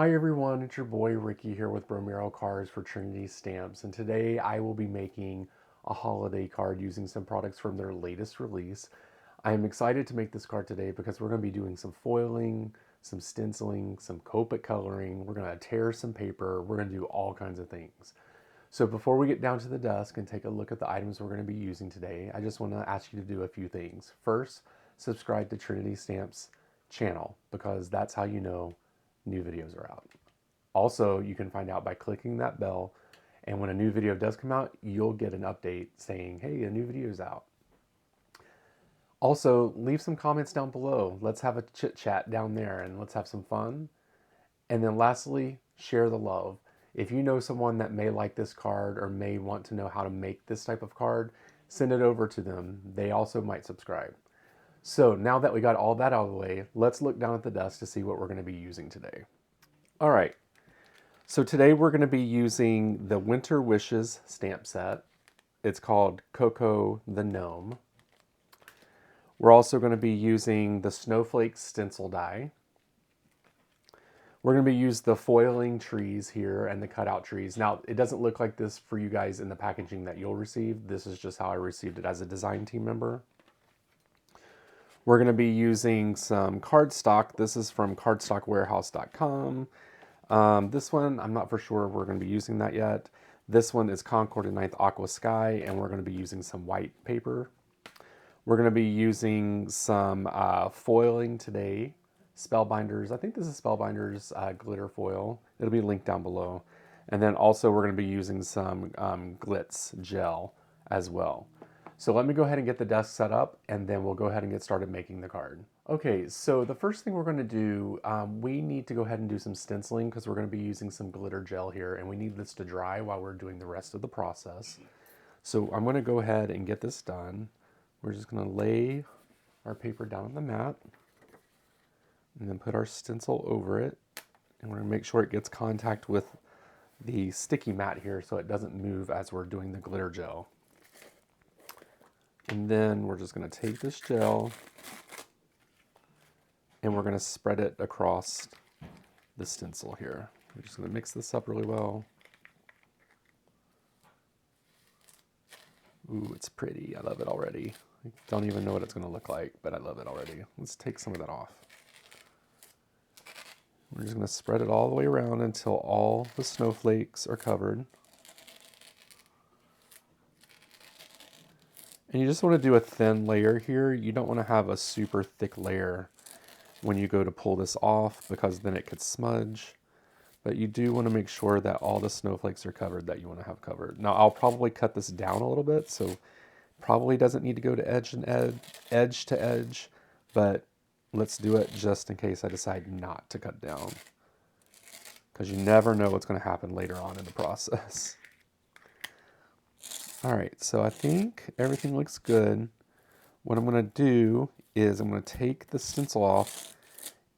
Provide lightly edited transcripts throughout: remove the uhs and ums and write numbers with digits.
Hi everyone, it's your boy Ricky here with Bromero Cards for Trinity Stamps, and today I will be making a holiday card using some products from their latest release. I am excited to make this card today because we're going to be doing some foiling, some stenciling, some Copic coloring, we're going to tear some paper, we're going to do all kinds of things. So before we get down to the desk and take a look at the items we're going to be using today, I just want to ask you to do a few things. First, subscribe to Trinity Stamps channel because that's how you know new videos are out. Also, you can find out by clicking that bell, and when a new video does come out, you'll get an update saying, hey, a new video is out. Also, leave some comments down below. Let's have a chit chat down there and let's have some fun. And then lastly, share the love. If you know someone that may like this card or may want to know how to make this type of card, send it over to them. They also might subscribe. So now that we got all that out of the way, let's look down at the desk to see what we're going to be using today. All right, so today we're going to be using the Winter Wishes stamp set. It's called Coco the Gnome. We're also going to be using the Snowflakes stencil die. We're going to be using the foiling trees here and the cutout trees. Now, it doesn't look like this for you guys in the packaging that you'll receive. This is just how I received it as a design team member. We're going to be using some cardstock. This is from cardstockwarehouse.com. This one, I'm not for sure we're going to be using that yet. This one is Concord and 9th Aqua Sky, and we're going to be using some white paper. We're going to be using some foiling today. Spellbinders, I think this is Spellbinders glitter foil. It'll be linked down below. And then also we're going to be using some Glitz gel as well. So let me go ahead and get the desk set up, and then we'll go ahead and get started making the card. Okay, so the first thing we're going to do, we need to go ahead and do some stenciling because we're going to be using some glitter gel here, and we need this to dry while we're doing the rest of the process. So I'm going to go ahead and get this done. We're just going to lay our paper down on the mat and then put our stencil over it. And we're going to make sure it gets contact with the sticky mat here so it doesn't move as we're doing the glitter gel. And then we're just going to take this gel and we're going to spread it across the stencil here. We're just going to mix this up really well. Ooh, it's pretty. I love it already. I don't even know what it's going to look like, but I love it already. Let's take some of that off. We're just going to spread it all the way around until all the snowflakes are covered. And you just want to do a thin layer here. You don't want to have a super thick layer when you go to pull this off because then it could smudge. But you do want to make sure that all the snowflakes are covered that you want to have covered. Now I'll probably cut this down a little bit, so probably doesn't need to go to edge to edge, but let's do it just in case I decide not to cut down. Because you never know what's going to happen later on in the process. All right, so I think everything looks good. What I'm going to do is I'm going to take the stencil off,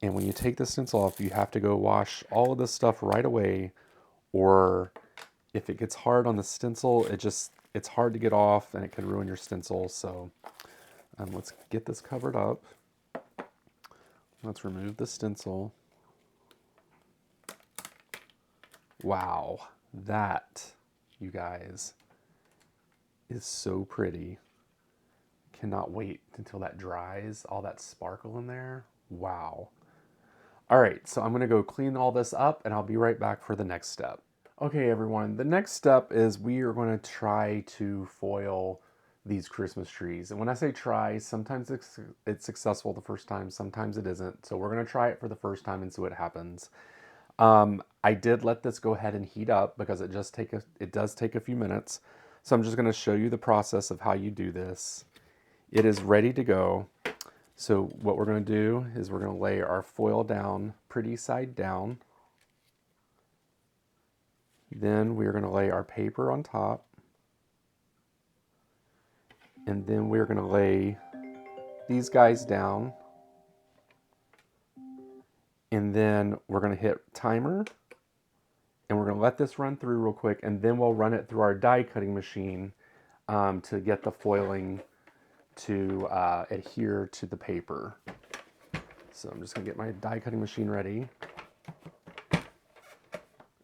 and when you take the stencil off, you have to go wash all of this stuff right away, or if it gets hard on the stencil, it's hard to get off and it can ruin your stencil. So let's get this covered up. Let's remove the stencil. Wow, that, you guys, is so pretty. Cannot wait until that dries, all that sparkle in there. Wow. All right, so I'm gonna go clean all this up and I'll be right back for the next step. Okay, everyone, the next step is we are gonna try to foil these Christmas trees. And when I say try, sometimes it's successful the first time, sometimes it isn't. So we're gonna try it for the first time and see what happens. I did let this go ahead and heat up because it does take a few minutes. So I'm just going to show you the process of how you do this. It is ready to go. So what we're going to do is we're going to lay our foil down pretty side down. Then we're going to lay our paper on top. And then we're going to lay these guys down. And then we're going to hit timer. And we're going to let this run through real quick, and then we'll run it through our die cutting machine to get the foiling to adhere to the paper. So I'm just going to get my die cutting machine ready.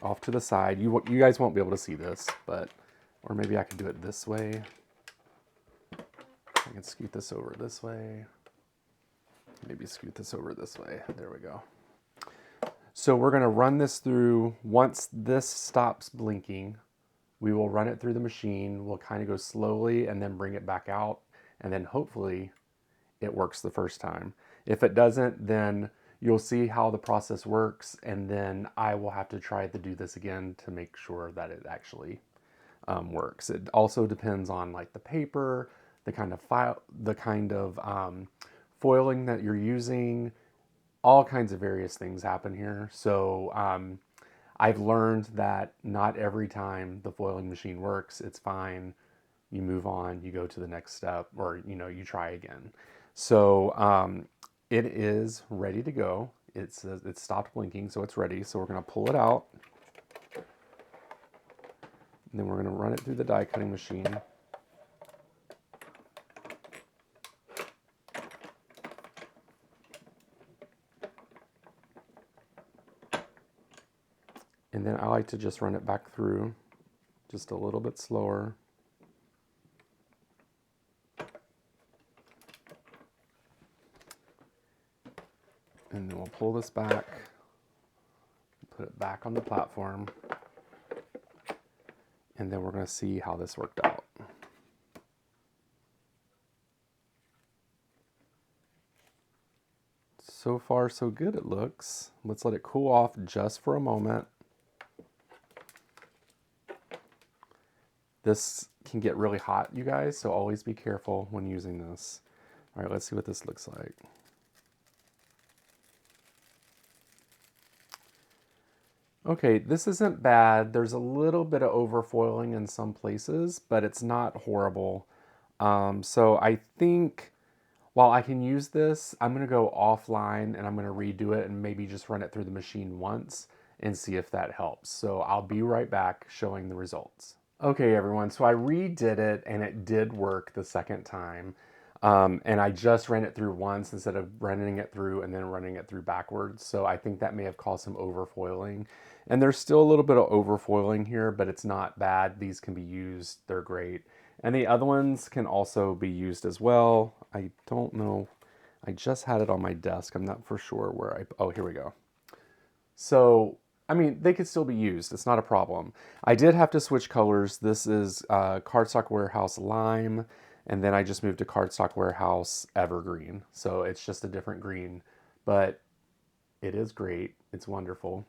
off to the side. You guys won't be able to see this, but, or maybe I could do it this way. I can scoot this over this way. Maybe scoot this over this way. There we go. So we're going to run this through. Once this stops blinking, we will run it through the machine. We'll kind of go slowly and then bring it back out. And then hopefully it works the first time. If it doesn't, then you'll see how the process works. And then I will have to try to do this again to make sure that it actually works. It also depends on like the paper, the kind of file, the kind of foiling that you're using. All kinds of various things happen here. So I've learned that not every time the foiling machine works, it's fine. You move on, you go to the next step, or you try again. So it is ready to go. It stopped blinking, so it's ready. So we're going to pull it out. And then we're going to run it through the die cutting machine. And then I like to just run it back through just a little bit slower. And then we'll pull this back, put it back on the platform, and then we're going to see how this worked out. So far, so good it looks. Let's let it cool off just for a moment. This can get really hot, you guys, so always be careful when using this. All right, let's see what this looks like. Okay, this isn't bad. There's a little bit of overfoiling in some places, but it's not horrible. So I think while I can use this, I'm going to go offline and I'm going to redo it and maybe just run it through the machine once and see if that helps. So I'll be right back showing the results. Okay, everyone, so I redid it and it did work the second time. And I just ran it through once instead of running it through and then running it through backwards. So I think that may have caused some overfoiling. And there's still a little bit of overfoiling here, but it's not bad. These can be used. They're great. And the other ones can also be used as well. I don't know. I just had it on my desk. I'm not for sure where oh, here we go. So, I mean, they could still be used. It's not a problem. I did have to switch colors. This is Cardstock Warehouse Lime. And then I just moved to Cardstock Warehouse Evergreen. So it's just a different green, but it is great. It's wonderful.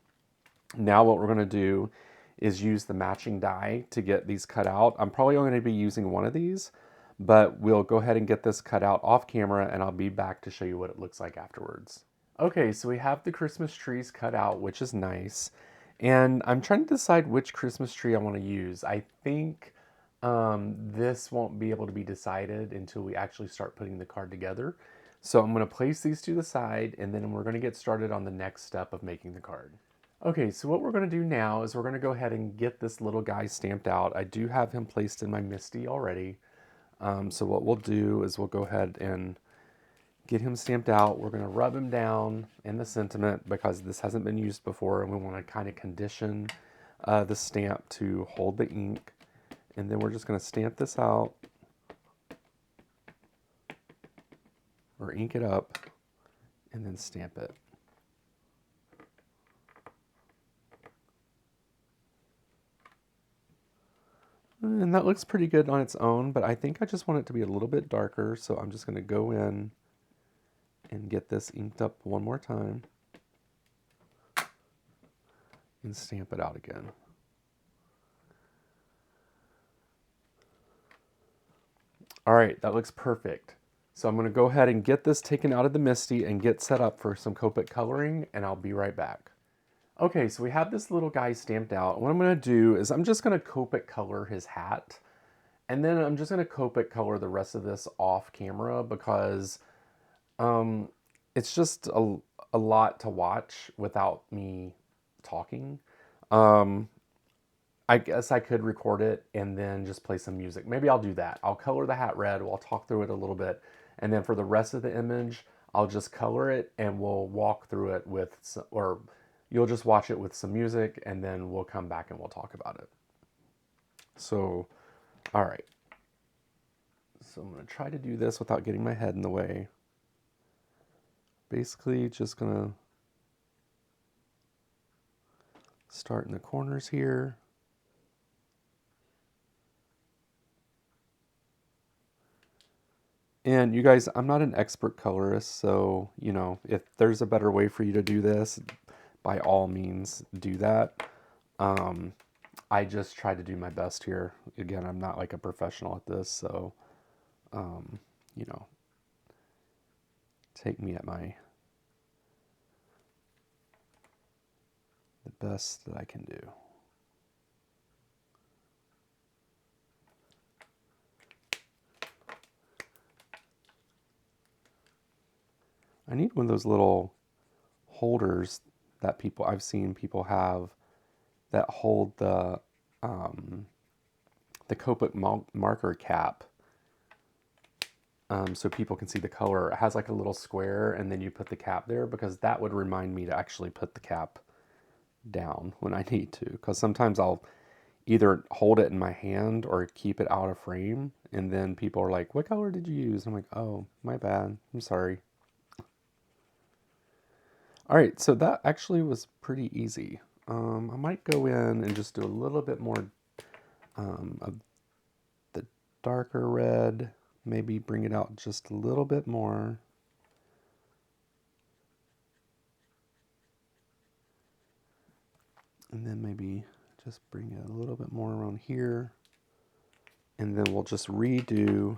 Now what we're going to do is use the matching die to get these cut out. I'm probably only going to be using one of these, but we'll go ahead and get this cut out off camera and I'll be back to show you what it looks like afterwards. Okay, so we have the Christmas trees cut out, which is nice. And I'm trying to decide which Christmas tree I want to use. I think this won't be able to be decided until we actually start putting the card together. So I'm going to place these to the side and then we're going to get started on the next step of making the card. Okay, so what we're going to do now is we're going to go ahead and get this little guy stamped out. I do have him placed in my MISTI already. So what we'll do is we'll go ahead and get him stamped out. We're going to rub him down in the sentiment because this hasn't been used before and we want to kind of condition the stamp to hold the ink. And then we're just going to stamp this out or ink it up and then stamp it. And that looks pretty good on its own, but I think I just want it to be a little bit darker, so I'm just going to go in and get this inked up one more time and stamp it out again. All right, that looks perfect. So I'm going to go ahead and get this taken out of the MISTI and get set up for some Copic coloring, and I'll be right back. Okay, so we have this little guy stamped out. What I'm going to do is I'm just going to Copic color his hat, and then I'm just going to Copic color the rest of this off camera because it's just a lot to watch without me talking. I guess I could record it and then just play some music. Maybe I'll do that. I'll color the hat red, we'll talk through it a little bit, and then for the rest of the image, I'll just color it and we'll walk through it with, or You'll just watch it with some music, and then we'll come back and we'll talk about it. So, all right. So I'm going to try to do this without getting my head in the way. Basically, just going to start in the corners here. And you guys, I'm not an expert colorist, so, you know, if there's a better way for you to do this, by all means, do that. I just try to do my best here. Again, I'm not like a professional at this, so, you know, take me at the best that I can do. I need one of those little holders that I've seen people have that hold the Copic marker cap, so people can see the color. It has like a little square, and then you put the cap there, because that would remind me to actually put the cap down when I need to, because sometimes I'll either hold it in my hand or keep it out of frame, and then people are like, what color did you use? I'm like, oh, my bad, I'm sorry. All right, so that actually was pretty easy. I might go in and just do a little bit more of the darker red, maybe bring it out just a little bit more. And then maybe just bring it a little bit more around here. And then we'll just redo.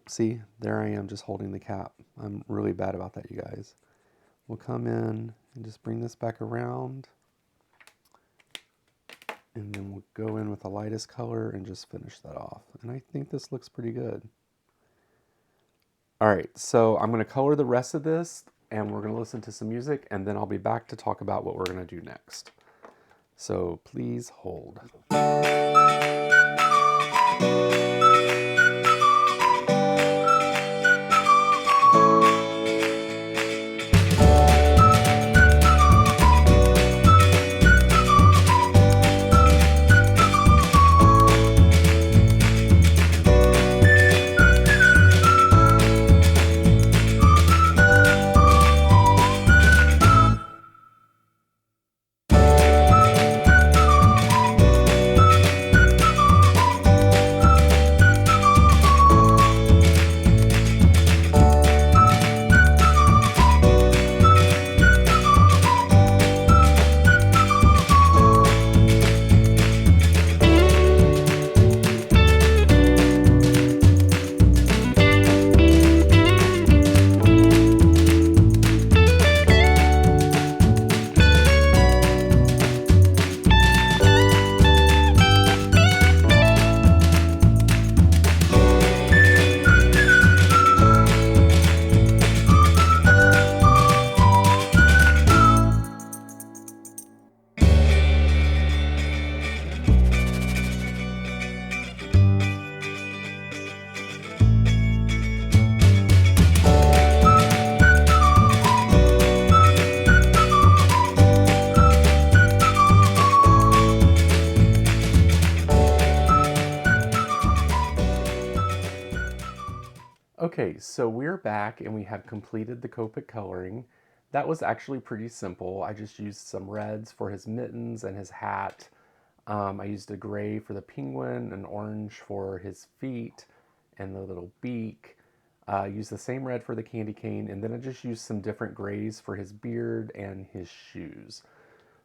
See, there I am just holding the cap. I'm really bad about that, you guys. We'll come in and just bring this back around. And then we'll go in with the lightest color and just finish that off. And I think this looks pretty good. All right, so I'm going to color the rest of this, and we're going to listen to some music, and then I'll be back to talk about what we're going to do next. So please hold. Okay, so we're back and we have completed the Copic coloring. That was actually pretty simple. I just used some reds for his mittens and his hat. I used a gray for the penguin, an orange for his feet and the little beak. Used the same red for the candy cane, and then I just used some different grays for his beard and his shoes.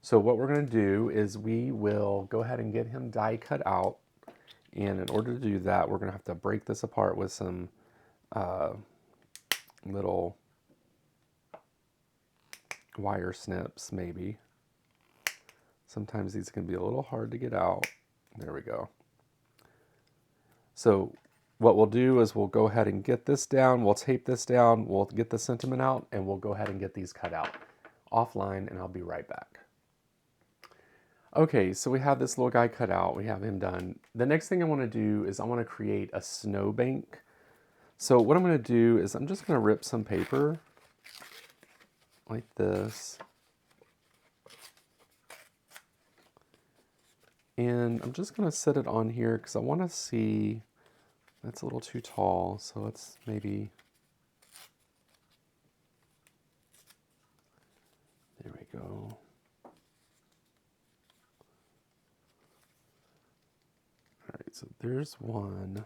So what we're going to do is we will go ahead and get him die cut out. And in order to do that, we're going to have to break this apart with some little wire snips, maybe. Sometimes these can be a little hard to get out. There we go. So what we'll do is we'll go ahead and get this down, we'll tape this down, we'll get the sentiment out, and we'll go ahead and get these cut out offline, and I'll be right back. Okay, so we have this little guy cut out, we have him done. The next thing I want to do is I want to create a snowbank. So what I'm going to do is I'm just going to rip some paper, like this. And I'm just going to set it on here because I want to see, that's a little too tall, so let's maybe, there we go. All right, so there's one.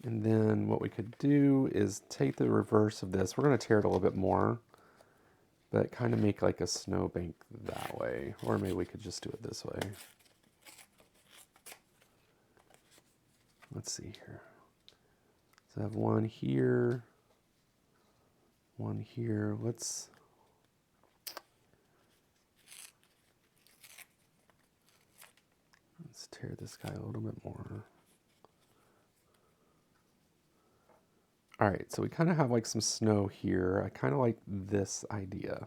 And then what we could do is take the reverse of this. We're going to tear it a little bit more, but kind of make like a snowbank that way. Or maybe we could just do it this way. Let's see here. So I have one here, one here. Let's tear this guy a little bit more. All right, so we kind of have like some snow here. I kind of like this idea.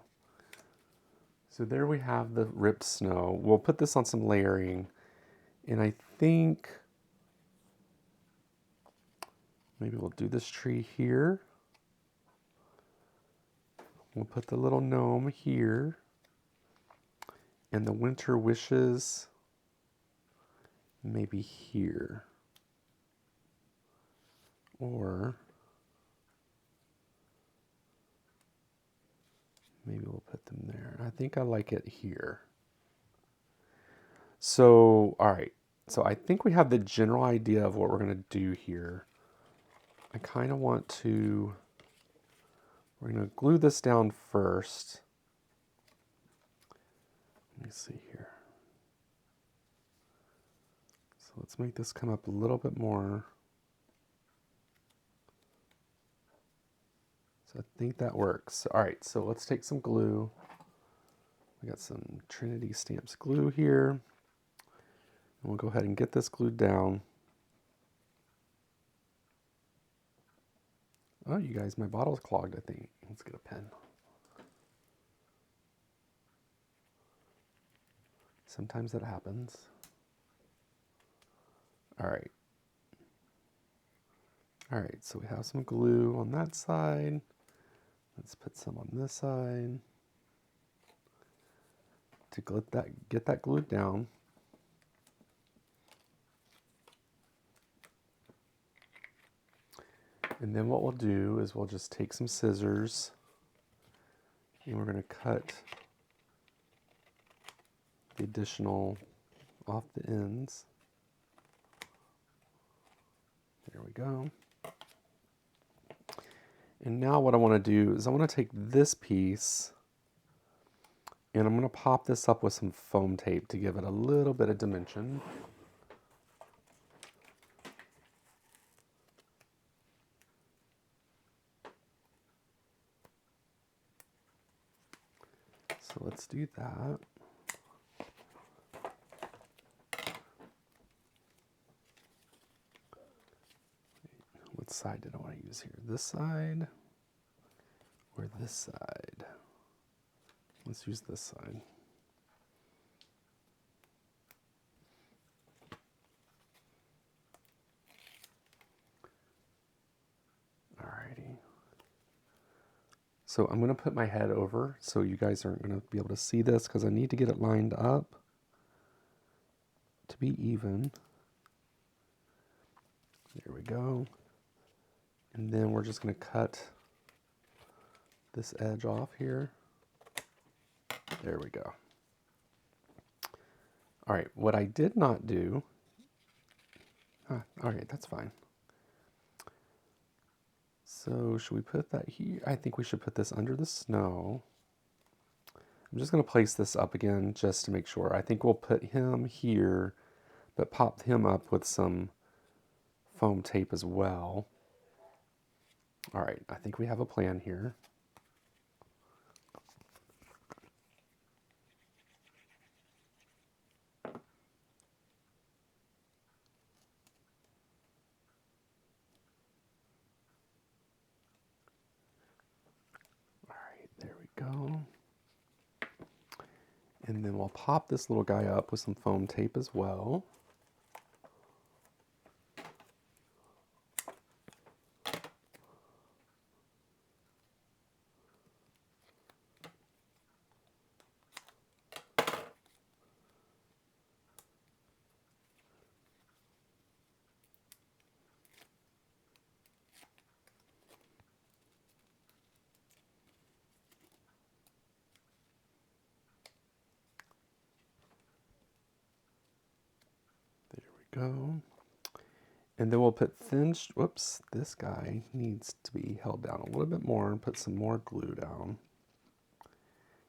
So there we have the ripped snow. We'll put this on some layering, and I think maybe we'll do this tree here. We'll put the little gnome here, and the winter wishes maybe here. Or maybe we'll put them there. I think I like it here. So, all right. So I think we have the general idea of what we're going to do here. I kind of want to, we're going to glue this down first. Let me see here. So let's make this come up a little bit more. So I think that works. All right, so let's take some glue. We got some Trinity Stamps glue here. And we'll go ahead and get this glued down. Oh, you guys, my bottle's clogged, I think. Let's get a pen. Sometimes that happens. All right. All right, so we have some glue on that side. Let's put some on this side to get that glued down. And then what we'll do is we'll just take some scissors and we're going to cut the additional off the ends. There we go. And now what I want to do is I want to take this piece and I'm going to pop this up with some foam tape to give it a little bit of dimension. So let's do that. What side did I want to use here? This side or this side? Let's use this side. Alrighty. So I'm going to put my head over so you guys aren't going to be able to see this because I need to get it lined up to be even. There we go. And then we're just going to cut this edge off here. There we go. All right, what I did not do, all right, that's fine. So should we put that here? I think we should put this under the snow. I'm just going to place this up again just to make sure. I think we'll put him here, but pop him up with some foam tape as well. All right, I think we have a plan here. All right, there we go. And then we'll pop this little guy up with some foam tape as well. we go. And then we'll put thin, whoops, this guy needs to be held down a little bit more and put some more glue down.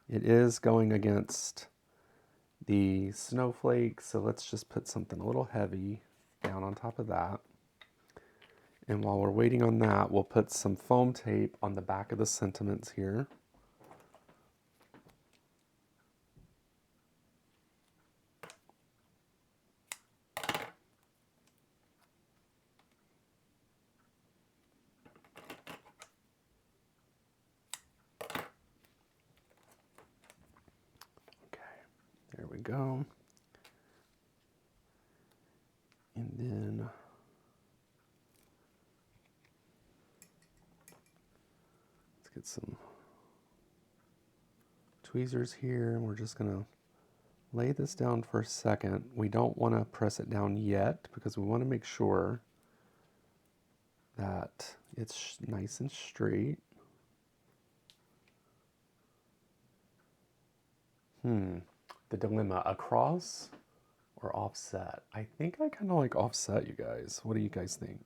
It is going against the snowflakes, so let's just put something a little heavy down on top of that. And while we're waiting on that, we'll put some foam tape on the back of the sentiments here. There we go. And then let's get some tweezers here, and we're just going to lay this down for a second. We don't want to press it down yet because we want to make sure that it's nice and straight. The dilemma, across or offset? I think I kind of like offset, you guys. What do you guys think?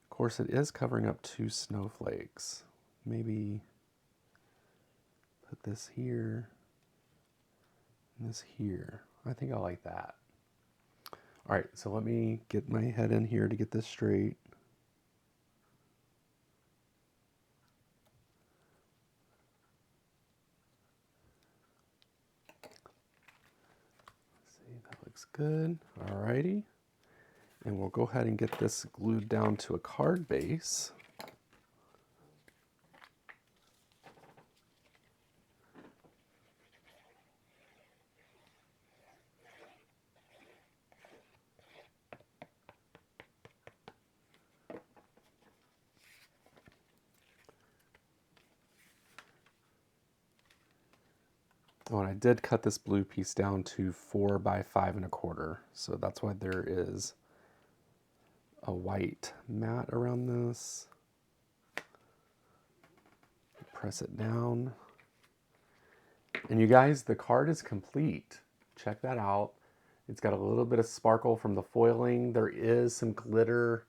Of course, it is covering up 2 snowflakes. Maybe put this here and this here. I think I like that. All right, so let me get my head in here to get this straight. Looks good. Alrighty. And we'll go ahead and get this glued down to a card base. Oh, and I did cut this blue piece down to 4 by 5 1/4, so that's why there is a white mat around this. Press it down. And you guys, the card is complete. Check that out. It's got a little bit of sparkle from the foiling. There is some glitter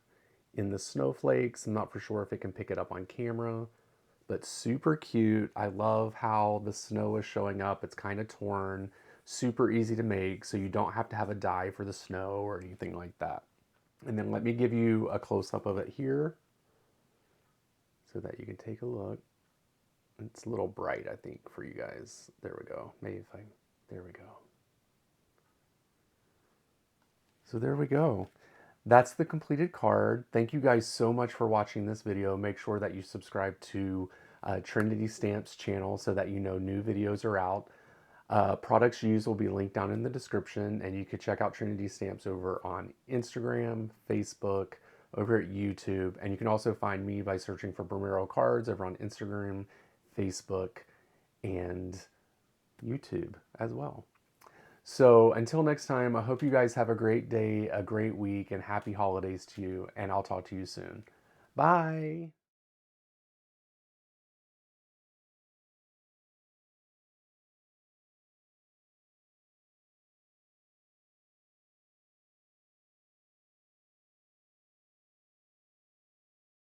in the snowflakes. I'm not for sure if it can pick it up on camera, but super cute. I love how the snow is showing up. It's kind of torn, super easy to make, so you don't have to have a die for the snow or anything like that. And then let me give you a close-up of it here so that you can take a look. It's a little bright, I think, for you guys. There we go. Maybe if there we go. So there we go. That's the completed card. Thank you guys so much for watching this video. Make sure that you subscribe to Trinity Stamps channel so that you know new videos are out. Products used will be linked down in the description, and you can check out Trinity Stamps over on Instagram, Facebook, over at YouTube, and you can also find me by searching for Bromero Cards over on Instagram, Facebook, and YouTube as well. So until next time, I hope you guys have a great day, a great week, and happy holidays to you, and I'll talk to you soon. Bye!